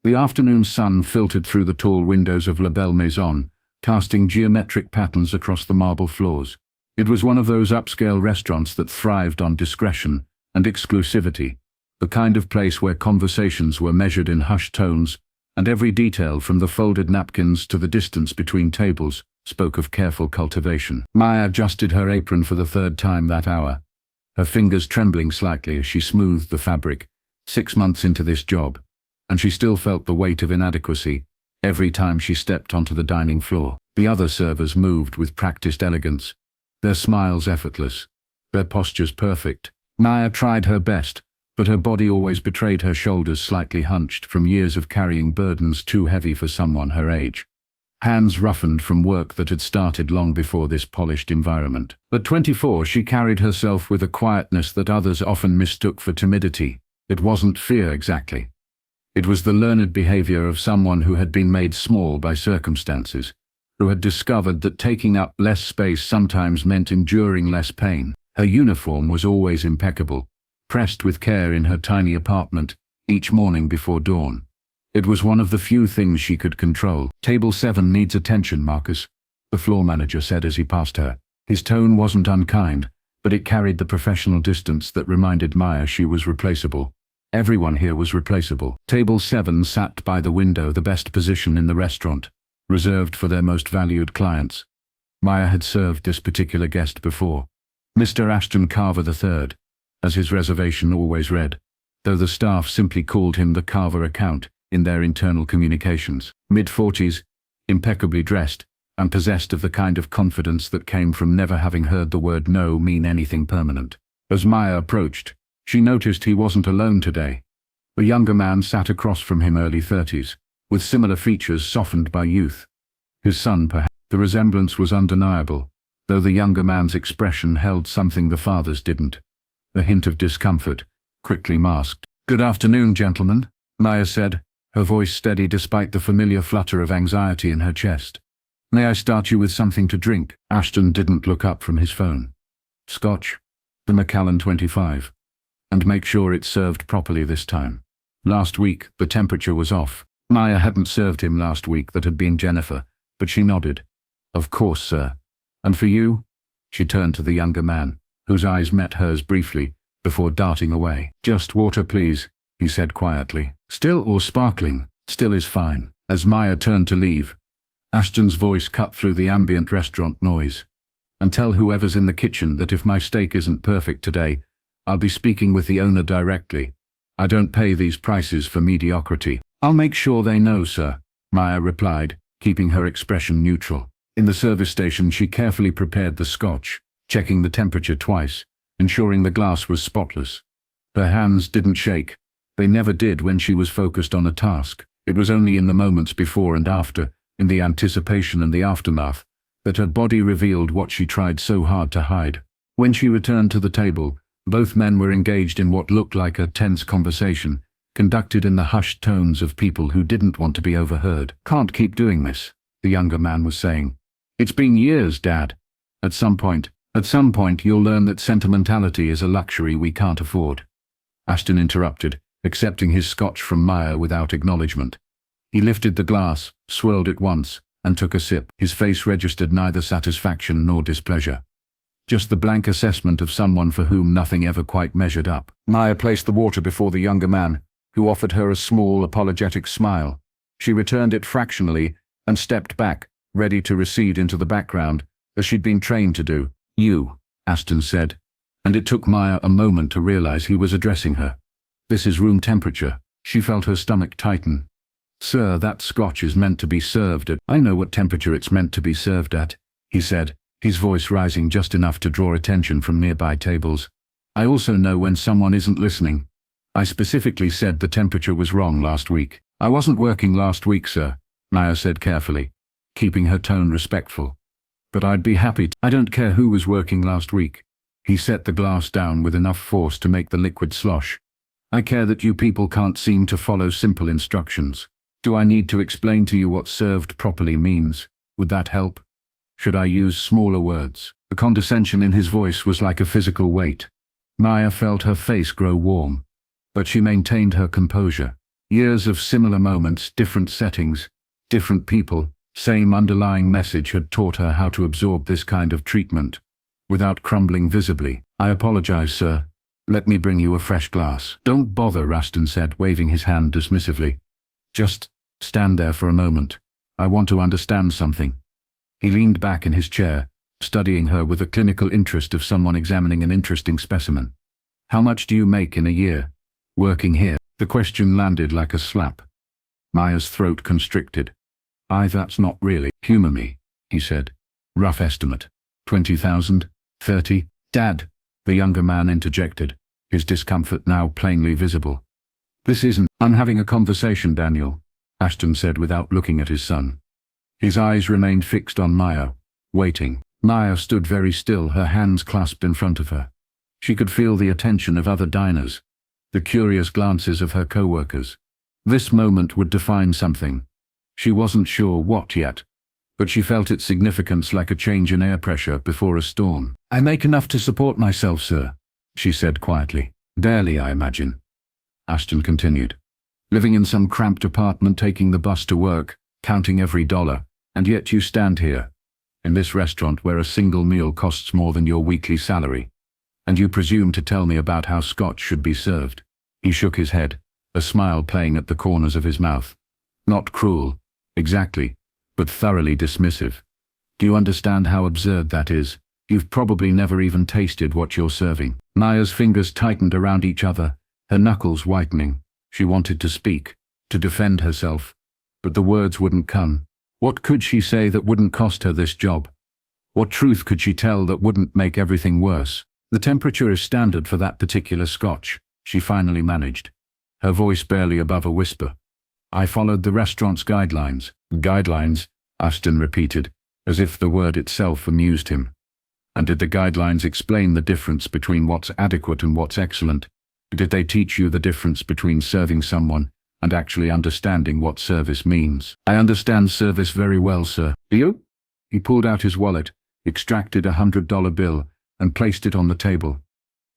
The afternoon sun filtered through the tall windows of La Belle Maison, casting geometric patterns across the marble floors. It was one of those upscale restaurants that thrived on discretion and exclusivity, the kind of place where conversations were measured in hushed tones, and every detail from the folded napkins to the distance between tables spoke of careful cultivation. Maya adjusted her apron for the third time that hour, her fingers trembling slightly as she smoothed the fabric. 6 months into this job, and she still felt the weight of inadequacy every time she stepped onto the dining floor. The other servers moved with practiced elegance, their smiles effortless, their postures perfect. Maya tried her best, but her body always betrayed her shoulders slightly hunched from years of carrying burdens too heavy for someone her age. Hands roughened from work that had started long before this polished environment. At 24, she carried herself with a quietness that others often mistook for timidity. It wasn't fear exactly. It was the learned behavior of someone who had been made small by circumstances, who had discovered that taking up less space sometimes meant enduring less pain. Her uniform was always impeccable, pressed with care in her tiny apartment each morning before dawn. It was one of the few things she could control. "Table 7 needs attention, Marcus," the floor manager said as he passed her. His tone wasn't unkind, but it carried the professional distance that reminded Maya she was replaceable. Everyone here was replaceable. Table 7 sat by the window, the best position in the restaurant, reserved for their most valued clients. Maya had served this particular guest before. Mr. Ashton Carver III, as his reservation always read, though the staff simply called him the Carver account in their internal communications. Mid-40s, impeccably dressed, and possessed of the kind of confidence that came from never having heard the word no mean anything permanent. As Maya approached, she noticed he wasn't alone today. A younger man sat across from him, early 30s, with similar features softened by youth. His son, perhaps. The resemblance was undeniable, though the younger man's expression held something the father's didn't. A hint of discomfort, quickly masked. "Good afternoon, gentlemen," Maya said, her voice steady despite the familiar flutter of anxiety in her chest. "May I start you with something to drink?" Ashton didn't look up from his phone. "Scotch, the Macallan 25. And make sure it's served properly this time. Last week, the temperature was off." Maya hadn't served him last week, that had been Jennifer, but she nodded. "Of course, sir. And for you?" She turned to the younger man, whose eyes met hers briefly, before darting away. "Just water, please," he said quietly. "Still or sparkling?" "Still is fine." As Maya turned to leave, Ashton's voice cut through the ambient restaurant noise. "And tell whoever's in the kitchen that if my steak isn't perfect today, I'll be speaking with the owner directly. I don't pay these prices for mediocrity." "I'll make sure they know, sir," Maya replied, keeping her expression neutral. In the service station, she carefully prepared the scotch, checking the temperature twice, ensuring the glass was spotless. Her hands didn't shake. They never did when she was focused on a task. It was only in the moments before and after, in the anticipation and the aftermath, that her body revealed what she tried so hard to hide. When she returned to the table, both men were engaged in what looked like a tense conversation, conducted in the hushed tones of people who didn't want to be overheard. "Can't keep doing this," the younger man was saying. "It's been years, Dad. At some point you'll learn that sentimentality is a luxury we can't afford." Ashton interrupted, accepting his scotch from Maya without acknowledgement. He lifted the glass, swirled it once, and took a sip. His face registered neither satisfaction nor displeasure. Just the blank assessment of someone for whom nothing ever quite measured up. Maya placed the water before the younger man, who offered her a small, apologetic smile. She returned it fractionally and stepped back, ready to recede into the background, as she'd been trained to do. "You," Ashton said, and it took Maya a moment to realize he was addressing her. "This is room temperature." She felt her stomach tighten. "Sir, that scotch is meant to be served at—" "I know what temperature it's meant to be served at," he said, his voice rising just enough to draw attention from nearby tables. "I also know when someone isn't listening. I specifically said the temperature was wrong last week." "I wasn't working last week, sir," Maya said carefully, keeping her tone respectful. "But I'd be happy to—" "I don't care who was working last week." He set the glass down with enough force to make the liquid slosh. "I care that you people can't seem to follow simple instructions. Do I need to explain to you what served properly means? Would that help? Should I use smaller words?" The condescension in his voice was like a physical weight. Maya felt her face grow warm, but she maintained her composure. Years of similar moments, different settings, different people, same underlying message had taught her how to absorb this kind of treatment, without crumbling visibly. "I apologize, sir. Let me bring you a fresh glass." "Don't bother," Ashton said, waving his hand dismissively. "Just stand there for a moment. I want to understand something." He leaned back in his chair, studying her with the clinical interest of someone examining an interesting specimen. "How much do you make in a year, working here?" The question landed like a slap. Maya's throat constricted. That's not really. "Humor me," he said. "Rough estimate. 20,000? 30? "Dad," the younger man interjected, his discomfort now plainly visible. "This isn't." "I'm having a conversation, Daniel," Ashton said without looking at his son. His eyes remained fixed on Maya, waiting. Maya stood very still, her hands clasped in front of her. She could feel the attention of other diners, the curious glances of her co-workers. This moment would define something. She wasn't sure what yet, but she felt its significance like a change in air pressure before a storm. "I make enough to support myself, sir," she said quietly. "Barely, I imagine," Ashton continued. "Living in some cramped apartment, taking the bus to work, counting every dollar, and yet you stand here, in this restaurant where a single meal costs more than your weekly salary, and you presume to tell me about how scotch should be served." He shook his head, a smile playing at the corners of his mouth. "Not cruel, exactly, but thoroughly dismissive. Do you understand how absurd that is? You've probably never even tasted what you're serving." Maya's fingers tightened around each other, her knuckles whitening. She wanted to speak, to defend herself, but the words wouldn't come. What could she say that wouldn't cost her this job? What truth could she tell that wouldn't make everything worse? "The temperature is standard for that particular scotch," she finally managed, her voice barely above a whisper. "I followed the restaurant's guidelines." "Guidelines?" Ashton repeated, as if the word itself amused him. "And did the guidelines explain the difference between what's adequate and what's excellent? Did they teach you the difference between serving someone and actually understanding what service means?" "I understand service very well, sir." "Do you?" He pulled out his wallet, extracted a $100 bill, and placed it on the table.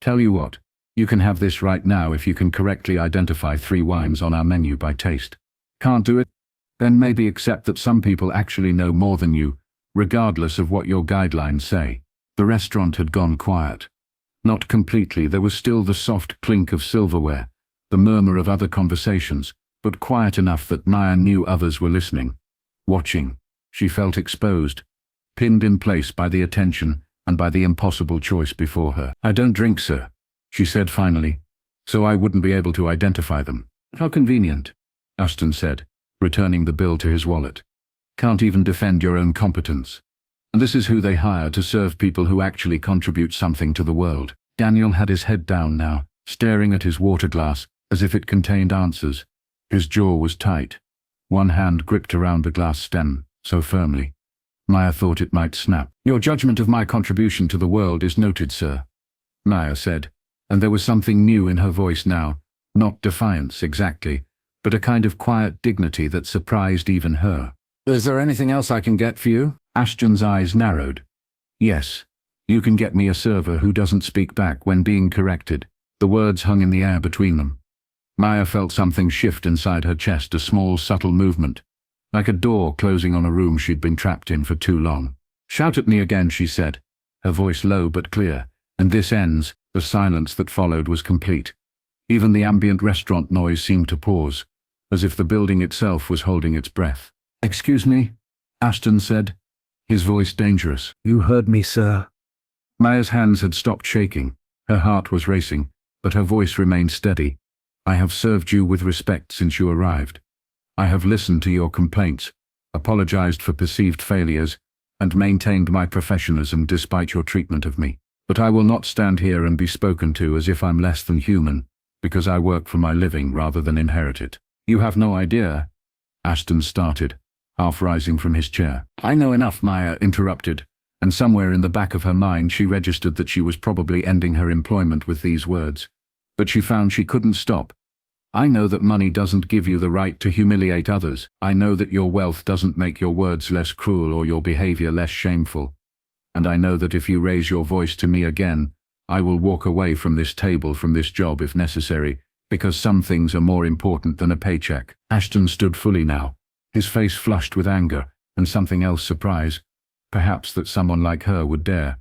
"Tell you what, you can have this right now if you can correctly identify 3 wines on our menu by taste. Can't do it? Then maybe accept that some people actually know more than you, regardless of what your guidelines say." The restaurant had gone quiet. Not completely, there was still the soft clink of silverware, the murmur of other conversations, but quiet enough that Maya knew others were listening, watching. She felt exposed, pinned in place by the attention and by the impossible choice before her. "I don't drink, sir," she said finally, "so I wouldn't be able to identify them." "How convenient," Ashton said, returning the bill to his wallet. "Can't even defend your own competence. And this is who they hire to serve people who actually contribute something to the world." Daniel had his head down now, staring at his water glass as if it contained answers. His jaw was tight. One hand gripped around the glass stem, so firmly, Maya thought it might snap. "Your judgment of my contribution to the world is noted, sir," Maya said, and there was something new in her voice now, not defiance exactly, but a kind of quiet dignity that surprised even her. "Is there anything else I can get for you?" Ashton's eyes narrowed. "Yes, you can get me a server who doesn't speak back when being corrected." The words hung in the air between them. Maya felt something shift inside her chest, a small, subtle movement, like a door closing on a room she'd been trapped in for too long. "Shout at me again," she said, her voice low but clear, and this ends. The silence that followed was complete. Even the ambient restaurant noise seemed to pause, as if the building itself was holding its breath. "Excuse me?" Ashton said, his voice dangerous. "You heard me, sir." Maya's hands had stopped shaking. Her heart was racing, but her voice remained steady. "I have served you with respect since you arrived. I have listened to your complaints, apologized for perceived failures, and maintained my professionalism despite your treatment of me. But I will not stand here and be spoken to as if I'm less than human, because I work for my living rather than inherit it." "You have no idea," Ashton started, half rising from his chair. "I know enough," Maya interrupted, and somewhere in the back of her mind she registered that she was probably ending her employment with these words. But she found she couldn't stop. "I know that money doesn't give you the right to humiliate others. I know that your wealth doesn't make your words less cruel or your behavior less shameful. And I know that if you raise your voice to me again, I will walk away from this table, from this job if necessary, Because some things are more important than a paycheck. Ashton stood fully now, his face flushed with anger, and something else surprise. Perhaps that someone like her would dare.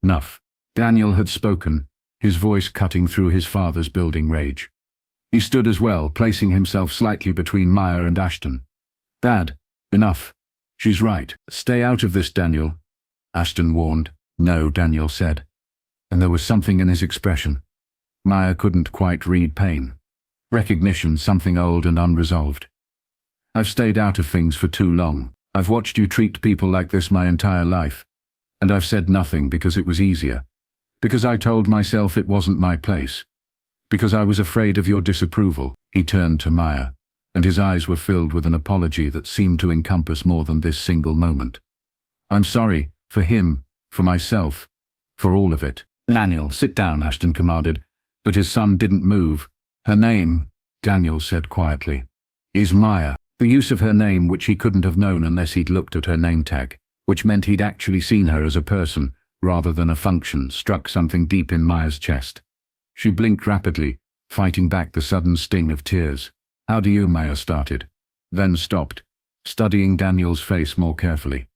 Enough. Daniel had spoken, his voice cutting through his father's building rage. He stood as well, placing himself slightly between Maya and Ashton. Dad, enough. She's right. Stay out of this, Daniel. Ashton warned. No, Daniel said. And there was something in his expression. Maya couldn't quite read pain. Recognition, something old and unresolved. I've stayed out of things for too long. I've watched you treat people like this my entire life. And I've said nothing because it was easier. Because I told myself it wasn't my place. Because I was afraid of your disapproval. He turned to Maya, and his eyes were filled with an apology that seemed to encompass more than this single moment. I'm sorry, for him, for myself, for all of it. Daniel, sit down, Ashton commanded, but his son didn't move. Her name, Daniel said quietly, is Maya. The use of her name, which he couldn't have known unless he'd looked at her name tag, which meant he'd actually seen her as a person, rather than a function, struck something deep in Maya's chest. She blinked rapidly, fighting back the sudden sting of tears. How do you, Maya started, then stopped, studying Daniel's face more carefully.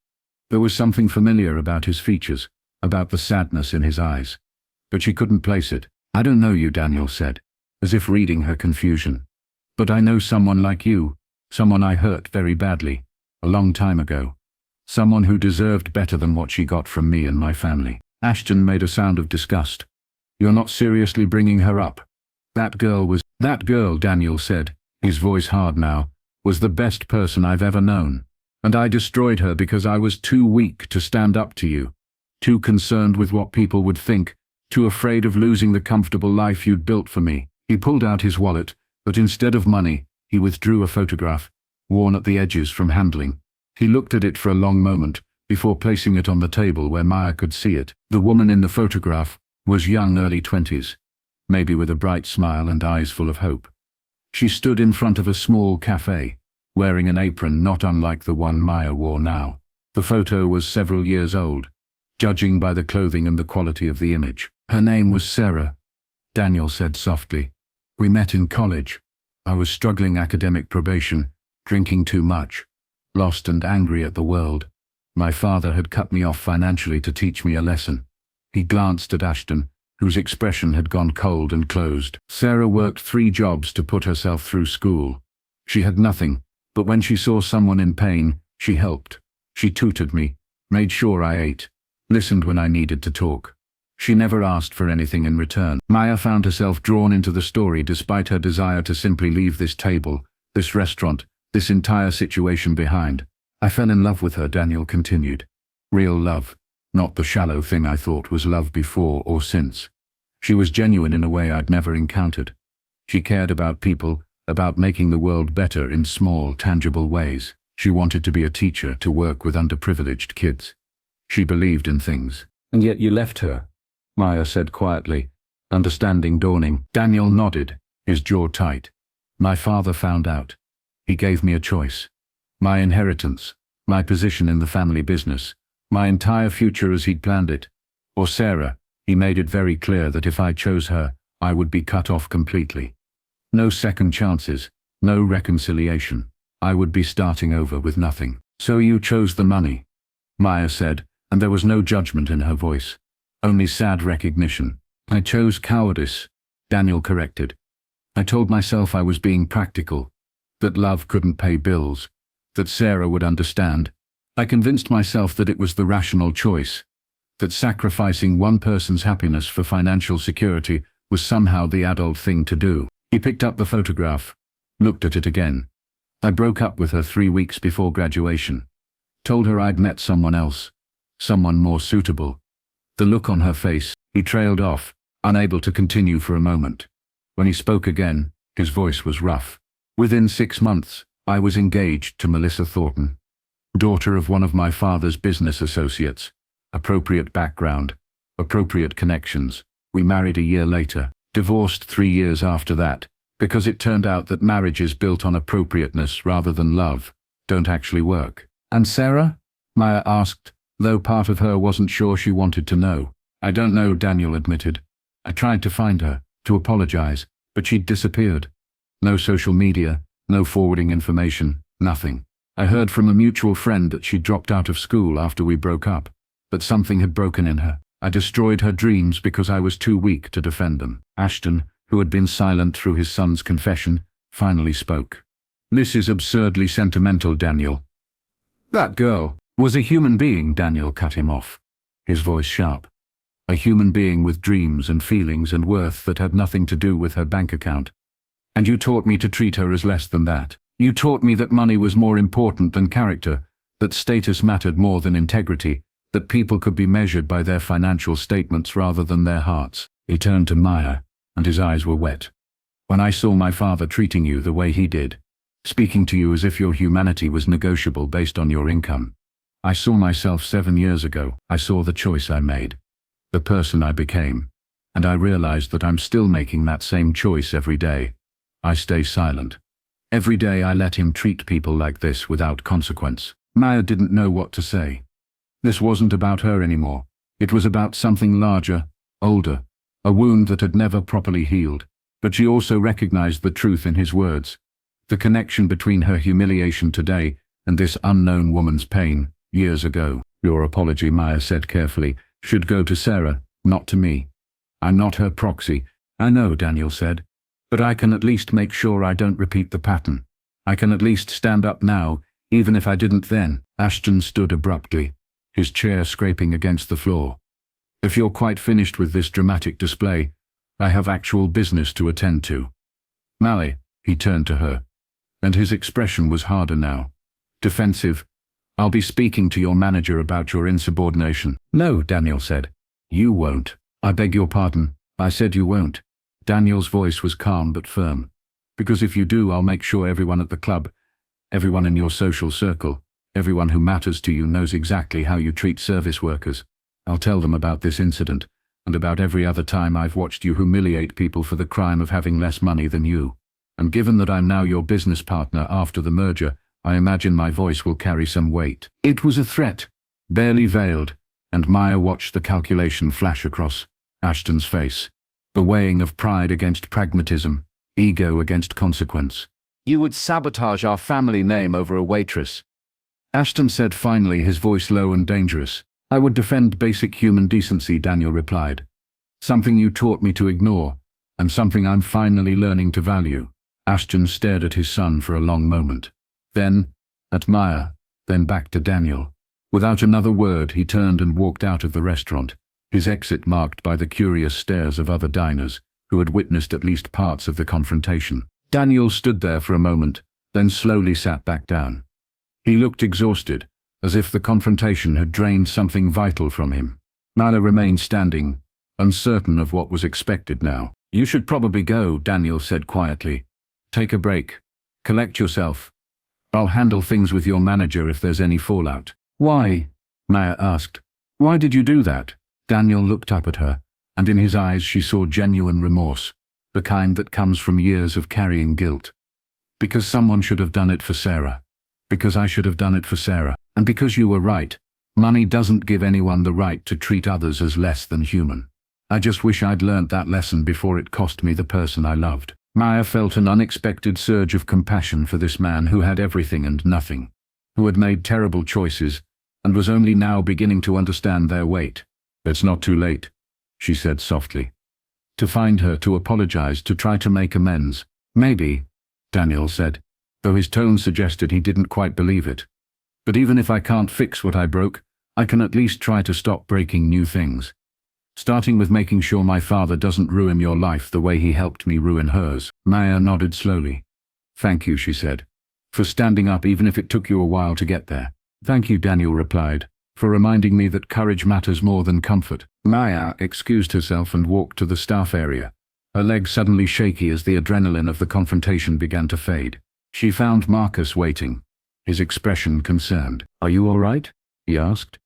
There was something familiar about his features, about the sadness in his eyes. But she couldn't place it. I don't know you, Daniel said, as if reading her confusion. But I know someone like you, someone I hurt very badly, a long time ago. Someone who deserved better than what she got from me and my family. Ashton made a sound of disgust. You're not seriously bringing her up? That girl, Daniel said, his voice hard now, was the best person I've ever known. And I destroyed her because I was too weak to stand up to you. Too concerned with what people would think, too afraid of losing the comfortable life you'd built for me. He pulled out his wallet, but instead of money, he withdrew a photograph, worn at the edges from handling. He looked at it for a long moment, before placing it on the table where Maya could see it. The woman in the photograph was young, early 20s, maybe with a bright smile and eyes full of hope. She stood in front of a small cafe, wearing an apron not unlike the one Maya wore now. The photo was several years old, judging by the clothing and the quality of the image. Her name was Sarah, Daniel said softly. We met in college. I was struggling academic probation, drinking too much, lost and angry at the world. My father had cut me off financially to teach me a lesson. He glanced at Ashton, whose expression had gone cold and closed. Sarah worked 3 jobs to put herself through school. She had nothing, but when she saw someone in pain, she helped. She tutored me, made sure I ate, listened when I needed to talk. She never asked for anything in return. Maya found herself drawn into the story despite her desire to simply leave this table, this restaurant, this entire situation behind. I fell in love with her, Daniel continued. Real love, not the shallow thing I thought was love before or since. She was genuine in a way I'd never encountered. She cared about people, about making the world better in small, tangible ways. She wanted to be a teacher, to work with underprivileged kids. She believed in things. And yet you left her, Maya said quietly, understanding dawning. Daniel nodded, his jaw tight. My father found out. He gave me a choice. My inheritance, my position in the family business, my entire future as he'd planned it. Or Sarah, he made it very clear that if I chose her, I would be cut off completely. No second chances, no reconciliation. I would be starting over with nothing. So you chose the money, Maya said, and there was no judgment in her voice. Only sad recognition. I chose cowardice, Daniel corrected. I told myself I was being practical, that love couldn't pay bills, that Sarah would understand. I convinced myself that it was the rational choice, that sacrificing one person's happiness for financial security was somehow the adult thing to do. He picked up the photograph, looked at it again. I broke up with her 3 weeks before graduation. Told her I'd met someone else, someone more suitable. The look on her face, he trailed off, unable to continue for a moment. When he spoke again, his voice was rough. Within 6 months, I was engaged to Melissa Thornton, daughter of one of my father's business associates. Appropriate background, appropriate connections. We married a year later, divorced 3 years after that, because it turned out that marriages built on appropriateness rather than love don't actually work. And Sarah? Maya asked, though part of her wasn't sure she wanted to know. I don't know, Daniel admitted. I tried to find her, to apologize, But she'd disappeared. No social media, no forwarding information, nothing. I heard from a mutual friend that she'd dropped out of school after we broke up, but something had broken in her. I destroyed her dreams because I was too weak to defend them. Ashton, who had been silent through his son's confession, finally spoke. This is absurdly sentimental, Daniel. That girl was a human being, Daniel cut him off, his voice sharp. A human being with dreams and feelings and worth that had nothing to do with her bank account. And you taught me to treat her as less than that. You taught me that money was more important than character, that status mattered more than integrity, that people could be measured by their financial statements rather than their hearts. He turned to Maya, and his eyes were wet. When I saw my father treating you the way he did, speaking to you as if your humanity was negotiable based on your income, I saw myself 7 years ago. I saw the choice I made, the person I became, and I realized that I'm still making that same choice every day. I stay silent. Every day I let him treat people like this without consequence. Maya didn't know what to say. This wasn't about her anymore. It was about something larger, older, a wound that had never properly healed. But she also recognized the truth in his words, the connection between her humiliation today and this unknown woman's pain years ago. Your apology, Maya said carefully, should go to Sarah, not to me. I'm not her proxy. I know, Daniel said. But I can at least make sure I don't repeat the pattern. I can at least stand up now, even if I didn't then. Ashton stood abruptly, his chair scraping against the floor. If you're quite finished with this dramatic display, I have actual business to attend to. Mally, he turned to her, and his expression was harder now. Defensive. I'll be speaking to your manager about your insubordination. No, Daniel said. You won't. I beg your pardon. I said you won't. Daniel's voice was calm but firm. Because if you do, I'll make sure everyone at the club, everyone in your social circle, everyone who matters to you knows exactly how you treat service workers. I'll tell them about this incident, and about every other time I've watched you humiliate people for the crime of having less money than you. And given that I'm now your business partner after the merger, I imagine my voice will carry some weight. It was a threat, barely veiled, and Maya watched the calculation flash across Ashton's face. The weighing of pride against pragmatism, ego against consequence. You would sabotage our family name over a waitress. Ashton said finally, his voice low and dangerous. I would defend basic human decency, Daniel replied. Something you taught me to ignore, and something I'm finally learning to value. Ashton stared at his son for a long moment. Then, at Maya, then back to Daniel. Without another word, he turned and walked out of the restaurant, his exit marked by the curious stares of other diners who had witnessed at least parts of the confrontation. Daniel stood there for a moment, then slowly sat back down. He looked exhausted, as if the confrontation had drained something vital from him. Maya remained standing, uncertain of what was expected now. You should probably go, Daniel said quietly. Take a break. Collect yourself. I'll handle things with your manager if there's any fallout. Why? Maya asked. Why did you do that? Daniel looked up at her, and in his eyes she saw genuine remorse, the kind that comes from years of carrying guilt. Because someone should have done it for Sarah. Because I should have done it for Sarah. And because you were right. Money doesn't give anyone the right to treat others as less than human. I just wish I'd learnt that lesson before it cost me the person I loved. Maya felt an unexpected surge of compassion for this man who had everything and nothing, who had made terrible choices, and was only now beginning to understand their weight. It's not too late, she said softly. To find her, to apologize, to try to make amends. Maybe, Daniel said, though his tone suggested he didn't quite believe it. But even if I can't fix what I broke, I can at least try to stop breaking new things. Starting with making sure my father doesn't ruin your life the way he helped me ruin hers. Maya nodded slowly. Thank you, she said, for standing up even if it took you a while to get there. Thank you, Daniel replied, for reminding me that courage matters more than comfort. Maya excused herself and walked to the staff area, her legs suddenly shaky as the adrenaline of the confrontation began to fade. She found Marcus waiting, his expression concerned. Are you all right? He asked.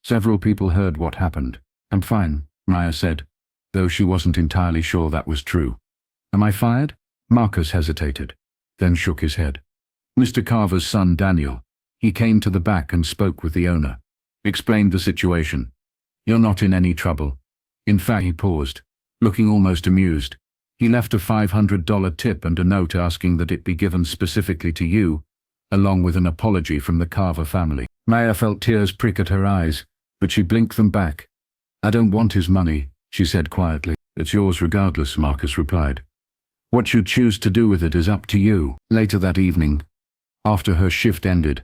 Several people heard what happened. I'm fine, Maya said, though she wasn't entirely sure that was true. Am I fired? Marcus hesitated, then shook his head. Mr. Carver's son, Daniel. He came to the back and spoke with the owner. Explained the situation. You're not in any trouble. In fact, he paused, looking almost amused. He left a $500 tip and a note asking that it be given specifically to you, along with an apology from the Carver family. Maya felt tears prick at her eyes, but she blinked them back. "I don't want his money," she said quietly. "It's yours regardless," Marcus replied. "What you choose to do with it is up to you." Later that evening, after her shift ended,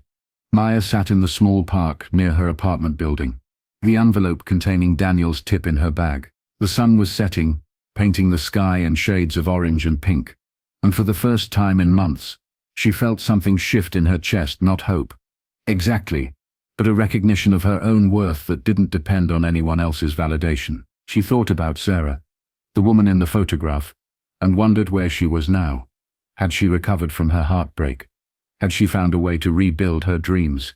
Maya sat in the small park near her apartment building, the envelope containing Daniel's tip in her bag. The sun was setting, painting the sky in shades of orange and pink, and for the first time in months, she felt something shift in her chest, not hope, exactly, but a recognition of her own worth that didn't depend on anyone else's validation. She thought about Sarah, the woman in the photograph, and wondered where she was now. Had she recovered from her heartbreak? Had she found a way to rebuild her dreams?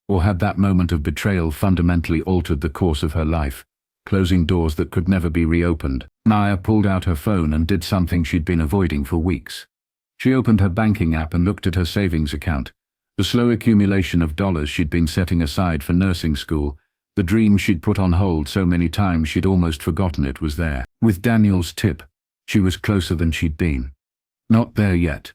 Or had that moment of betrayal fundamentally altered the course of her life, closing doors that could never be reopened? Maya pulled out her phone and did something she'd been avoiding for weeks. She opened her banking app and looked at her savings account. The slow accumulation of dollars she'd been setting aside for nursing school, the dream she'd put on hold so many times she'd almost forgotten it was there. With Daniel's tip, she was closer than she'd been. Not there yet,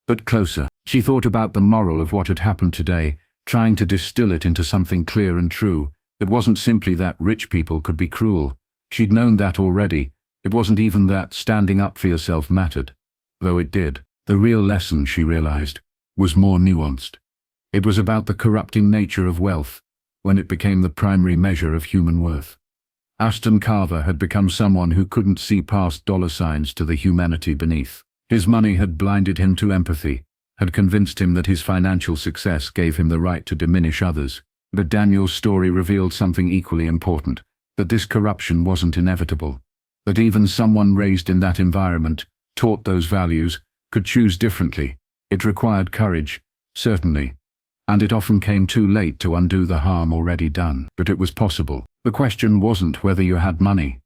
but closer. She thought about the moral of what had happened today, trying to distill it into something clear and true. It wasn't simply that rich people could be cruel. She'd known that already. It wasn't even that standing up for yourself mattered, though it did. The real lesson, she realized, was more nuanced. It was about the corrupting nature of wealth, when it became the primary measure of human worth. Ashton Carver had become someone who couldn't see past dollar signs to the humanity beneath. His money had blinded him to empathy, had convinced him that his financial success gave him the right to diminish others. But Daniel's story revealed something equally important, that this corruption wasn't inevitable, that even someone raised in that environment, taught those values, could choose differently. It required courage, certainly, and it often came too late to undo the harm already done. But it was possible. The question wasn't whether you had money.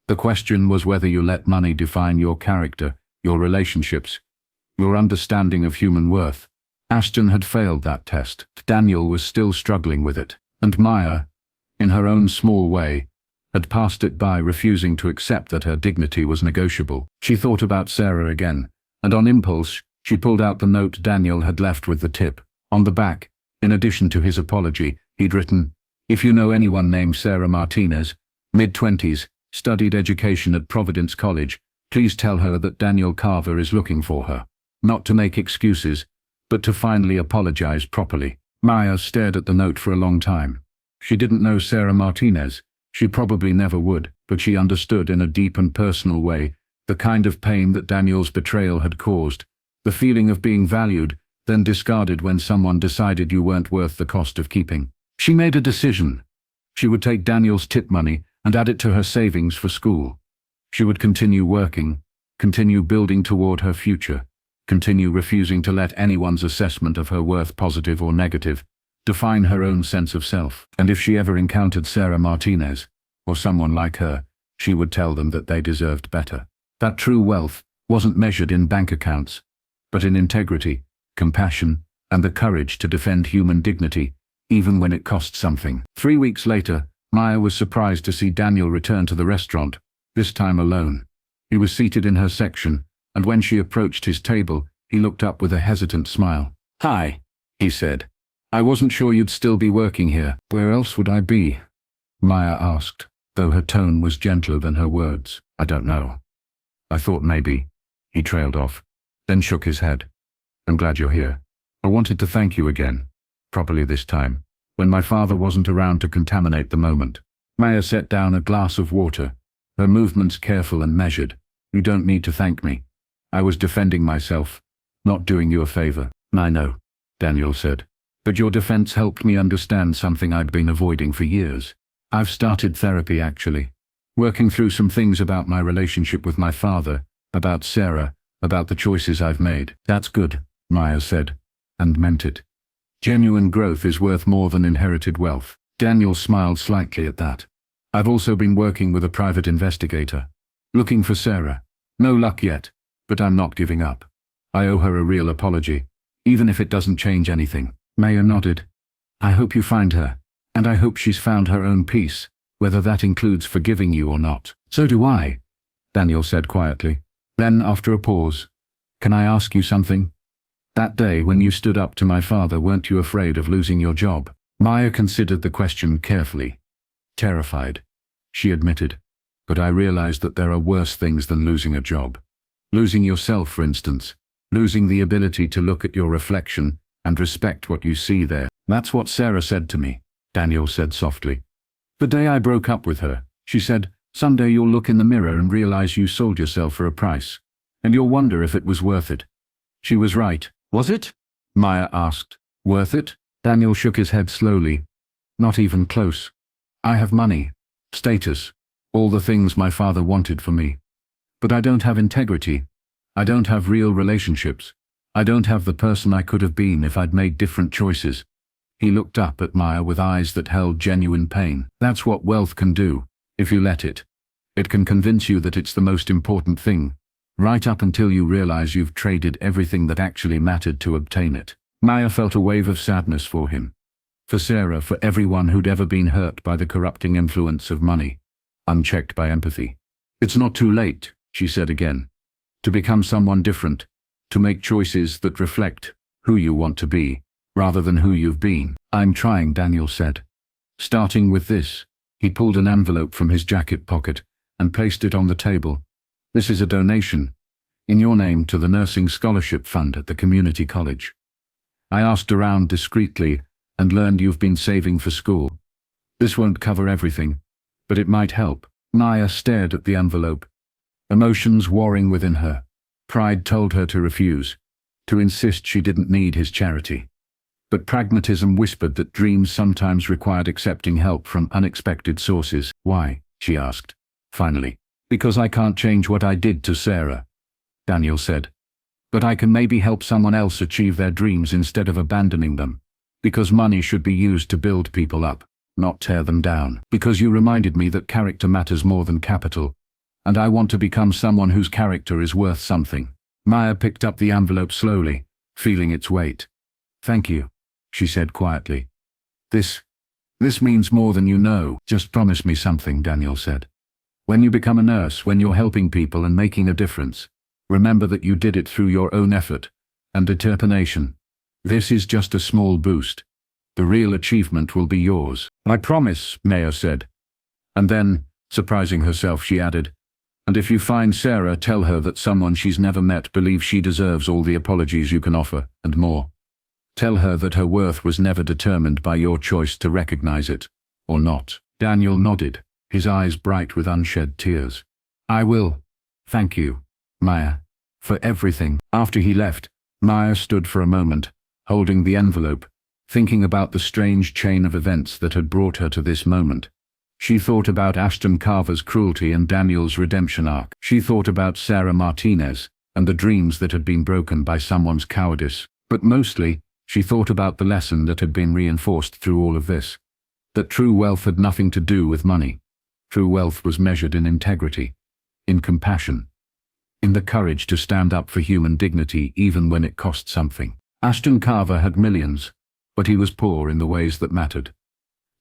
The question was whether you let money define your character, your relationships, your understanding of human worth. Ashton had failed that test. Daniel was still struggling with it. And Maya, in her own small way, had passed it by, refusing to accept that her dignity was negotiable. She thought about Sarah again, and on impulse, she pulled out the note Daniel had left with the tip. On the back, in addition to his apology, he'd written, "If you know anyone named Sarah Martinez, mid-20s, studied education at Providence College, please tell her that Daniel Carver is looking for her." Not to make excuses, but to finally apologize properly. Maya stared at the note for a long time. She didn't know Sarah Martinez. She probably never would, but she understood in a deep and personal way the kind of pain that Daniel's betrayal had caused, the feeling of being valued, then discarded when someone decided you weren't worth the cost of keeping. She made a decision. She would take Daniel's tip money and add it to her savings for school. She would continue working, continue building toward her future, continue refusing to let anyone's assessment of her worth, positive or negative, define her own sense of self. And if she ever encountered Sarah Martinez, or someone like her, she would tell them that they deserved better. That true wealth wasn't measured in bank accounts, but in integrity, compassion, and the courage to defend human dignity, even when it cost something. 3 weeks later, Maya was surprised to see Daniel return to the restaurant, this time alone. He was seated in her section, and when she approached his table, he looked up with a hesitant smile. "Hi," he said. "I wasn't sure you'd still be working here." "Where else would I be?" Maya asked, though her tone was gentler than her words. "I don't know. I thought maybe." He trailed off, then shook his head. "I'm glad you're here. I wanted to thank you again, properly this time, when my father wasn't around to contaminate the moment." Maya set down a glass of water, her movements careful and measured. "You don't need to thank me. I was defending myself, not doing you a favor." "I know," Daniel said, "but your defense helped me understand something I'd been avoiding for years. I've started therapy, actually, working through some things about my relationship with my father, about Sarah, about the choices I've made." "That's good," Maya said, and meant it. "Genuine growth is worth more than inherited wealth." Daniel smiled slightly at that. "I've also been working with a private investigator, looking for Sarah. No luck yet, but I'm not giving up. I owe her a real apology, even if it doesn't change anything." Maya nodded. "I hope you find her, and I hope she's found her own peace, whether that includes forgiving you or not." "So do I," Daniel said quietly. Then, after a pause, "Can I ask you something? That day when you stood up to my father, weren't you afraid of losing your job?" Maya considered the question carefully. "Terrified," she admitted. "But I realized that there are worse things than losing a job. Losing yourself, for instance. Losing the ability to look at your reflection and respect what you see there." "That's what Sarah said to me," Daniel said softly. "The day I broke up with her, she said, 'Someday you'll look in the mirror and realize you sold yourself for a price, and you'll wonder if it was worth it.' She was right." "Was it?" Maya asked. "Worth it?" Daniel shook his head slowly. "Not even close. I have money, status, all the things my father wanted for me. But I don't have integrity. I don't have real relationships. I don't have the person I could have been if I'd made different choices." He looked up at Maya with eyes that held genuine pain. "That's what wealth can do, if you let it. It can convince you that it's the most important thing, right up until you realize you've traded everything that actually mattered to obtain it." Maya felt a wave of sadness for him. For Sarah, for everyone who'd ever been hurt by the corrupting influence of money, unchecked by empathy. "It's not too late," she said again, "to become someone different, to make choices that reflect who you want to be, rather than who you've been." "I'm trying," Daniel said. "Starting with this." He pulled an envelope from his jacket pocket and placed it on the table. "This is a donation, in your name, to the Nursing Scholarship Fund at the community college. I asked around discreetly and learned you've been saving for school. This won't cover everything, but it might help." Maya stared at the envelope, emotions warring within her. Pride told her to refuse, to insist she didn't need his charity. But pragmatism whispered that dreams sometimes required accepting help from unexpected sources. "Why?" she asked, finally. "Because I can't change what I did to Sarah," Daniel said. "But I can maybe help someone else achieve their dreams instead of abandoning them. Because money should be used to build people up, not tear them down. Because you reminded me that character matters more than capital, and I want to become someone whose character is worth something." Maya picked up the envelope slowly, feeling its weight. "Thank you," she said quietly. This means more than you know." "Just promise me something," Daniel said. "When you become a nurse, when you're helping people and making a difference, remember that you did it through your own effort and determination. This is just a small boost. The real achievement will be yours." "I promise," Maya said. And then, surprising herself, she added, "And if you find Sarah, tell her that someone she's never met believes she deserves all the apologies you can offer, and more. Tell her that her worth was never determined by your choice to recognize it, or not." Daniel nodded, his eyes bright with unshed tears. "I will. Thank you, Maya, for everything." After he left, Maya stood for a moment, holding the envelope, thinking about the strange chain of events that had brought her to this moment. She thought about Ashton Carver's cruelty and Daniel's redemption arc. She thought about Sarah Martinez and the dreams that had been broken by someone's cowardice. But mostly, she thought about the lesson that had been reinforced through all of this. That true wealth had nothing to do with money. True wealth was measured in integrity, in compassion, in the courage to stand up for human dignity even when it cost something. Ashton Carver had millions, but he was poor in the ways that mattered.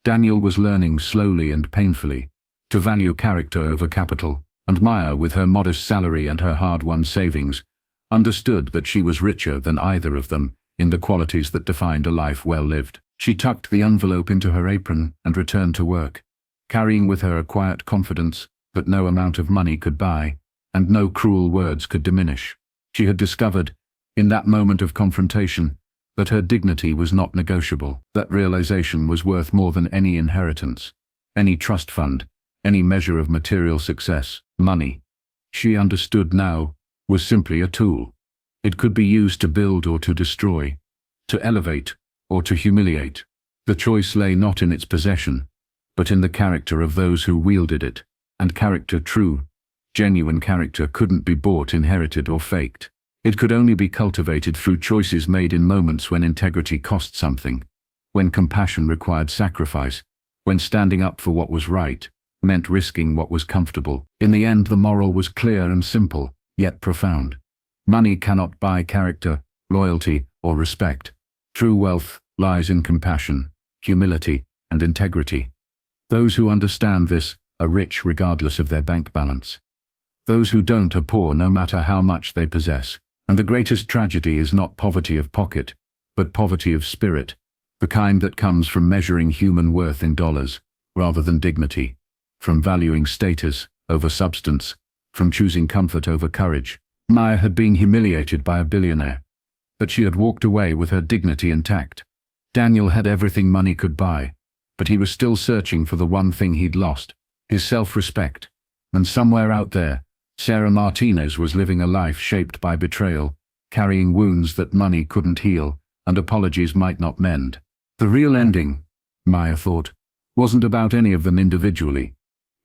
Daniel was learning slowly and painfully to value character over capital, and Maya, with her modest salary and her hard-won savings, understood that she was richer than either of them in the qualities that defined a life well lived. She tucked the envelope into her apron and returned to work, carrying with her a quiet confidence that no amount of money could buy, and no cruel words could diminish. She had discovered, in that moment of confrontation, that her dignity was not negotiable. That realization was worth more than any inheritance, any trust fund, any measure of material success. Money, she understood now, was simply a tool. It could be used to build or to destroy, to elevate or to humiliate. The choice lay not in its possession, but in the character of those who wielded it. And character, true, genuine character, couldn't be bought, inherited, or faked. It could only be cultivated through choices made in moments when integrity cost something, when compassion required sacrifice, when standing up for what was right meant risking what was comfortable. In the end, the moral was clear and simple, yet profound. Money cannot buy character, loyalty, or respect. True wealth lies in compassion, humility, and integrity. Those who understand this are rich regardless of their bank balance. Those who don't are poor no matter how much they possess. And the greatest tragedy is not poverty of pocket, but poverty of spirit, the kind that comes from measuring human worth in dollars, rather than dignity, from valuing status over substance, from choosing comfort over courage. Maya had been humiliated by a billionaire, but she had walked away with her dignity intact. Daniel had everything money could buy, but he was still searching for the one thing he'd lost, his self-respect. And somewhere out there, Sarah Martinez was living a life shaped by betrayal, carrying wounds that money couldn't heal and apologies might not mend. The real ending, Maya thought, wasn't about any of them individually.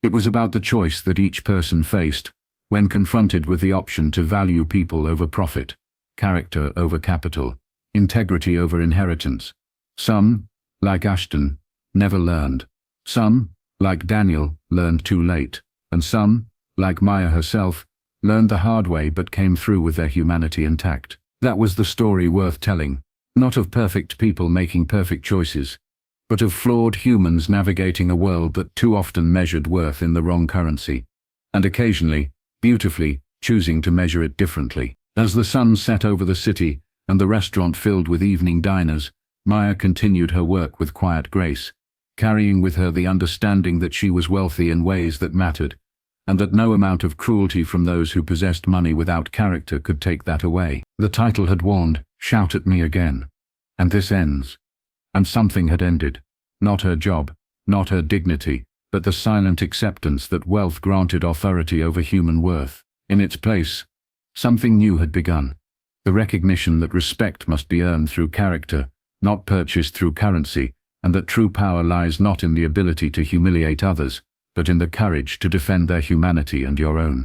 It was about the choice that each person faced when confronted with the option to value people over profit, character over capital, integrity over inheritance. Some, like Ashton, never learned. Some, like Daniel, learned too late. And some, like Maya herself, learned the hard way but came through with their humanity intact. That was the story worth telling, not of perfect people making perfect choices, but of flawed humans navigating a world that too often measured worth in the wrong currency, and occasionally, beautifully, choosing to measure it differently. As the sun set over the city and the restaurant filled with evening diners, Maya continued her work with quiet grace, carrying with her the understanding that she was wealthy in ways that mattered, and that no amount of cruelty from those who possessed money without character could take that away. The title had warned, "Shout at me again." And this ends. And something had ended. Not her job, not her dignity, but the silent acceptance that wealth granted authority over human worth. In its place, something new had begun. The recognition that respect must be earned through character, not purchased through currency, and that true power lies not in the ability to humiliate others, but in the courage to defend their humanity and your own.